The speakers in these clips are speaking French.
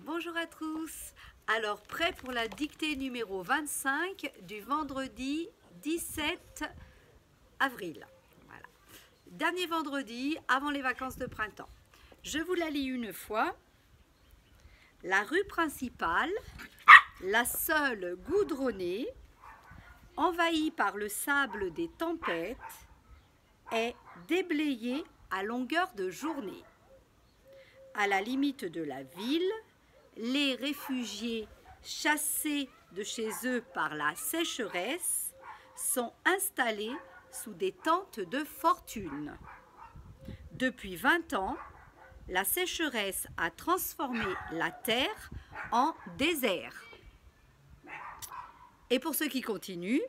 Bonjour à tous. Alors, prêt pour la dictée numéro 25 du vendredi 17 avril. Voilà. Dernier vendredi avant les vacances de printemps. Je vous la lis une fois. La rue principale, la seule goudronnée, envahie par le sable des tempêtes, est déblayée à longueur de journée. À la limite de la ville, les réfugiés chassés de chez eux par la sécheresse sont installés sous des tentes de fortune. Depuis 20 ans, la sécheresse a transformé la terre en désert. Et pour ceux qui continuent,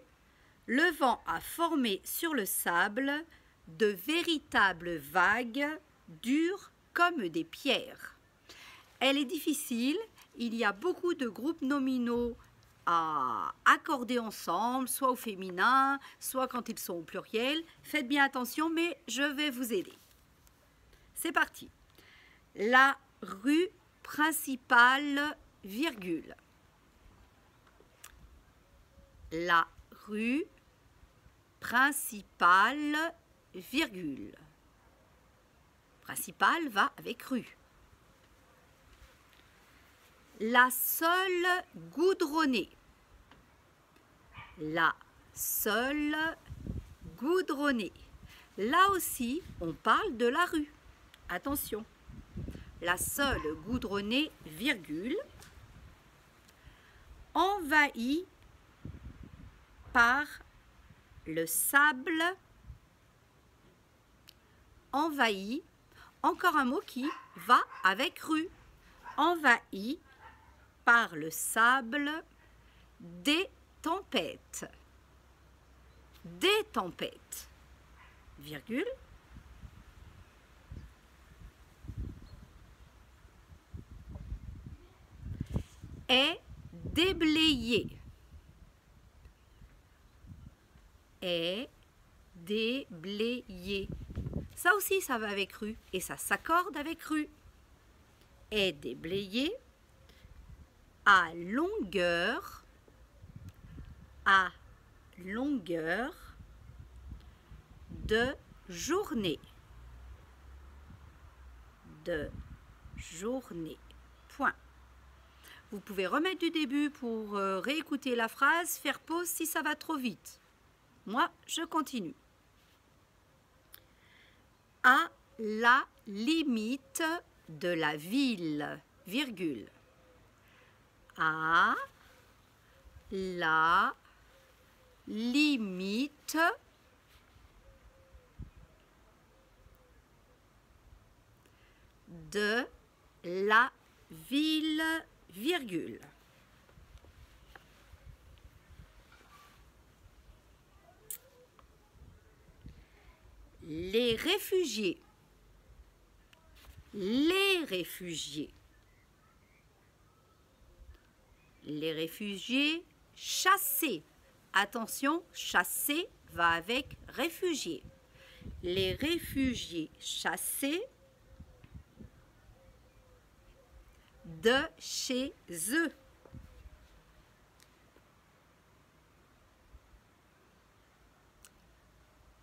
le vent a formé sur le sable de véritables vagues dures comme des pierres. Elle est difficile, il y a beaucoup de groupes nominaux à accorder ensemble, soit au féminin, soit quand ils sont au pluriel. Faites bien attention, mais je vais vous aider. C'est parti. La rue principale, virgule. La rue principale, virgule. Principale va avec rue. La seule goudronnée. La seule goudronnée. Là aussi, on parle de la rue. Attention. La seule goudronnée, virgule, envahie par le sable, envahi, encore un mot qui va avec rue, envahi par le sable des tempêtes, virgule, est déblayé, est déblayé. Ça aussi, ça va avec rue et ça s'accorde avec rue. Est déblayé à longueur de journée. Point. Vous pouvez remettre du début pour réécouter la phrase, faire pause si ça va trop vite. Moi, je continue. À la limite de la ville, virgule. À la limite de la ville, virgule. Les réfugiés chassés. Attention, chassés va avec réfugiés. Les réfugiés chassés de chez eux.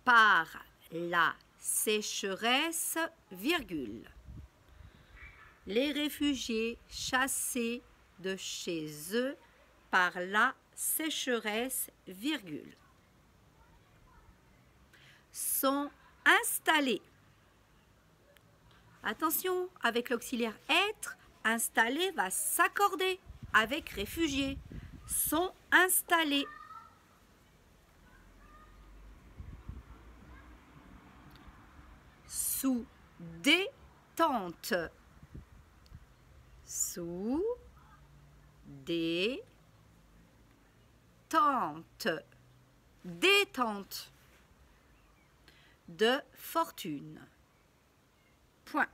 Par la sécheresse, virgule. Les réfugiés chassés de chez eux par la sécheresse, virgule. Sont installés. Attention, avec l'auxiliaire être, installé va s'accorder avec réfugiés. Sont installés. Sous des tentes. Sous des tentes. Des tentes de fortune. Point.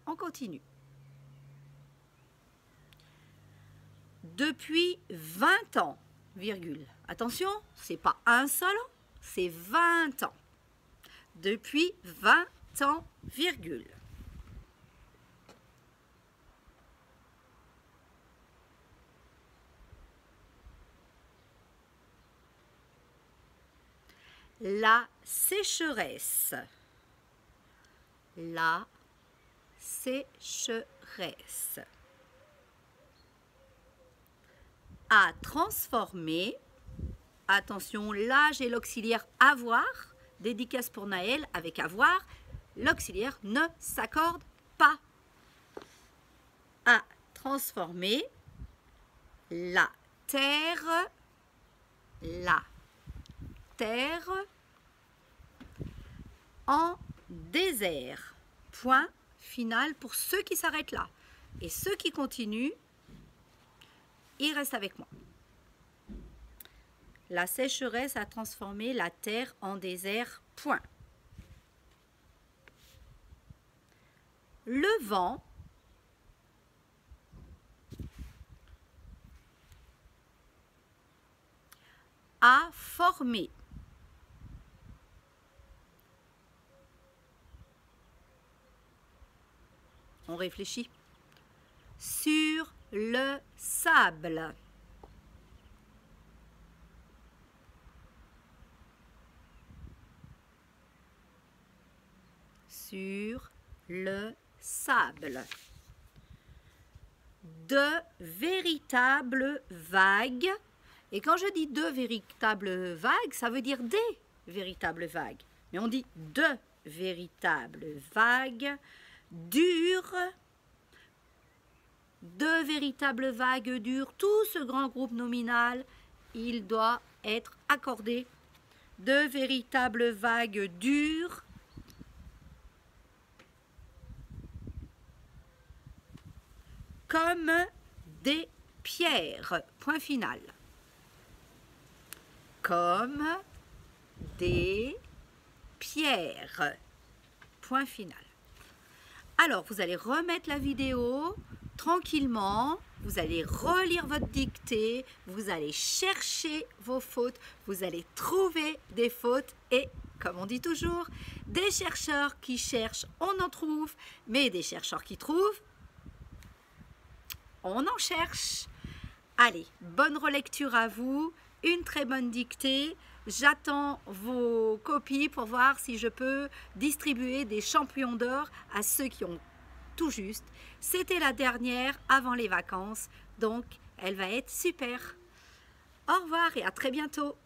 On continue. Depuis 20 ans, virgule. Attention, c'est pas un seul an, c'est 20 ans. Depuis 20 ans, virgule. La sécheresse. La sécheresse. À transformer. Attention, là j'ai l'auxiliaire avoir. Dédicace pour Naël avec avoir. L'auxiliaire ne s'accorde pas. À transformer. La terre en désert. Point final pour ceux qui s'arrêtent là. Et ceux qui continuent, ils restent avec moi. La sécheresse a transformé la terre en désert. Point. Le vent a formé. On réfléchit. Sur le sable. Sur le sable. De véritables vagues. Et quand je dis de véritables vagues, ça veut dire des véritables vagues. Mais on dit de véritables vagues dures. De véritables vagues dures. Tout ce grand groupe nominal, il doit être accordé. De véritables vagues dures. Comme des pierres. Point final. Comme des pierres. Point final. Alors, vous allez remettre la vidéo tranquillement. Vous allez relire votre dictée. Vous allez chercher vos fautes. Vous allez trouver des fautes. Et, comme on dit toujours, des chercheurs qui cherchent, on en trouve. Mais des chercheurs qui trouvent, on en cherche. Allez, bonne relecture à vous. Une très bonne dictée. J'attends vos copies pour voir si je peux distribuer des champions d'or à ceux qui ont tout juste. C'était la dernière avant les vacances, donc elle va être super. Au revoir et à très bientôt.